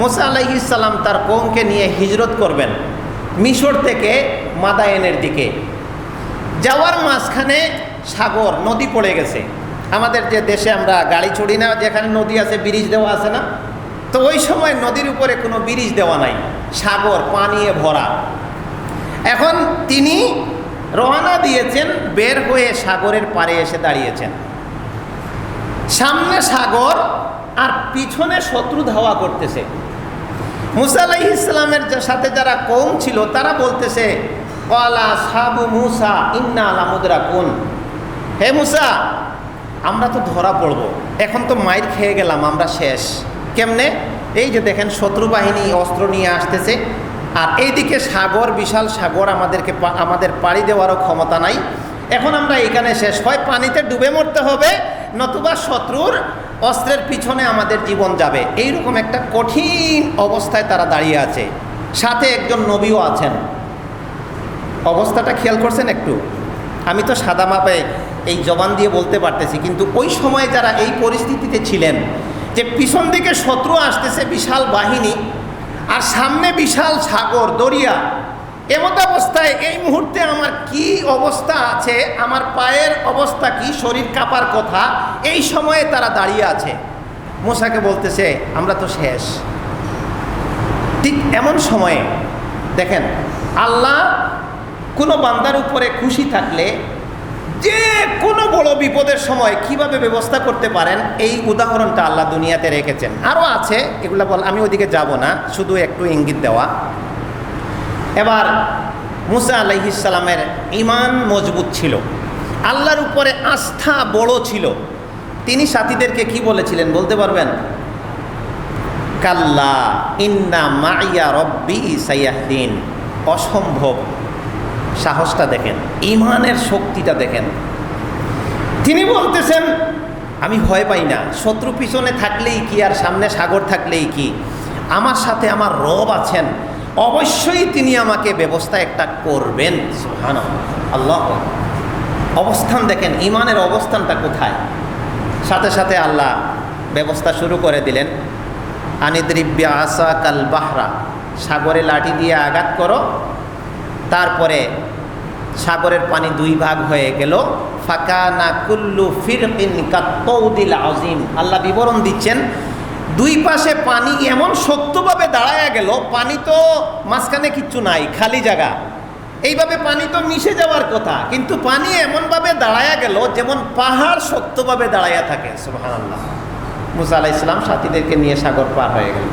মুসা আলাইহিস সালাম তার কওমকে নিয়ে হিজরত করবেন মিশর থেকে মাদায়েনের দিকে। যাওয়ার মাঝখানে সাগর, নদী পড়ে গেছে। আমাদের যে দেশে আমরা গাড়ি চড়ি না, যেখানে নদী আছে ব্রিজ দেওয়া আছে না, তো ওই সময় নদীর উপরে কোনো ব্রিজ দেওয়া নাই, সাগর পানিয়ে ভরা। এখন তিনি রওনা দিয়েছেন, বের হয়ে সাগরের পাড়ে এসে দাঁড়িয়েছেন। সামনে সাগর আর পিছনে শত্রু ধাওয়া করতেছে। মুসা আলাইহিস সালামের সাথে যারা কওম ছিল তারা বলতেছে, ক্বালা আসহাবু মুসা ইন্না লামুদরাকুন, হে মুসা আমরা তো ধরা পড়ব, এখন তো মাইর খেয়ে গেলাম, আমরা শেষ। কেমনে? এই যে দেখেন শত্রু বাহিনী অস্ত্র নিয়ে আসতেছে, আর এইদিকে সাগর, বিশাল সাগর, আমাদের পাড়ি দেওয়ারও ক্ষমতা নাই। এখন আমরা এখানে শেষ, হয় পানিতে ডুবে মরতে হবে, নতুবা শত্রুর অস্ত্রের পিছনে আমাদের জীবন যাবে। এইরকম একটা কঠিন অবস্থায় তারা দাঁড়িয়ে আছে, সাথে একজন নবীও আছেন। অবস্থাটা খেয়াল করছেন একটু? আমি তো সাদা মাপে এই জবান দিয়ে বলতে পারতেছি, কিন্তু ওই সময় যারা এই পরিস্থিতিতে ছিলেন, যে পিছন দিকে শত্রু আসতেছে বিশাল বাহিনী, আর সামনে বিশাল সাগর, দরিয়া, এমত অবস্থায় এই মুহূর্তে আমার কি অবস্থা আছে, আমার পায়ের অবস্থা কি, শরীর কাঁপার কথা, এই সময়ে তারা দাঁড়িয়ে আছে। মুসাকে বলতেছে আমরা তো শেষ। ঠিক এমন সময়ে দেখেন, আল্লাহ কোনো বান্দার উপরে খুশি থাকলে যে কোনো বড় বিপদের সময় কিভাবে ব্যবস্থা করতে পারেন, এই উদাহরণটা আল্লাহ দুনিয়াতে রেখেছেন। আরও আছে, এগুলো আমি ওদিকে যাব না, শুধু একটু ইঙ্গিত দেওয়া। এবার মুসা আলাইহিস সালামের ঈমান মজবুত ছিল, আল্লাহর উপরে আস্থা বড় ছিল। তিনি সাথীদেরকে কি বলেছিলেন বলতে পারবেন? কাল্লা ইন্না মাইয়া রব্বি সাইয়াহদিন। অসম্ভব সাহসটা দেখেন, ঈমানের শক্তিটা দেখেন। তিনি বলতেছেন আমি ভয় পাই না, শত্রু পিছনে থাকলেই কি আর সামনে সাগর থাকলেই কি, আমার সাথে আমার রব আছেন, অবশ্যই তিনি আমাকে ব্যবস্থা একটা করবেন। সুবহানাল্লাহ, আল্লাহ। অবস্থান দেখেন, ঈমানের অবস্থানটা কোথায়। সাথে সাথে আল্লাহ ব্যবস্থা শুরু করে দিলেন। আনিদ্রিব বিআসাকাল বাহরা, সাগরে লাঠি দিয়ে আঘাত করো। তারপরে সাগরের পানি দুই ভাগ হয়ে গেল। ফাকানা কুল্লু ফিরকিন কাত্তাউদিল আযীম। আল্লাহ বিবরণ দিচ্ছেন, দুই পাশে পানি এমন শক্তভাবে দাঁড়ায়া গেল, পানি তো মাঝখানে কিচ্ছু নাই, খালি জায়গা। এইভাবে পানি তো মিশে যাওয়ার কথা, কিন্তু পানি এমনভাবে দাঁড়ায়া গেল যেমন পাহাড় শক্তভাবে দাঁড়াইয়া থাকে। সুবহানাল্লাহ। মুসা আলাইহিস সালাম সাথীদেরকে নিয়ে সাগর পার হয়ে গেল।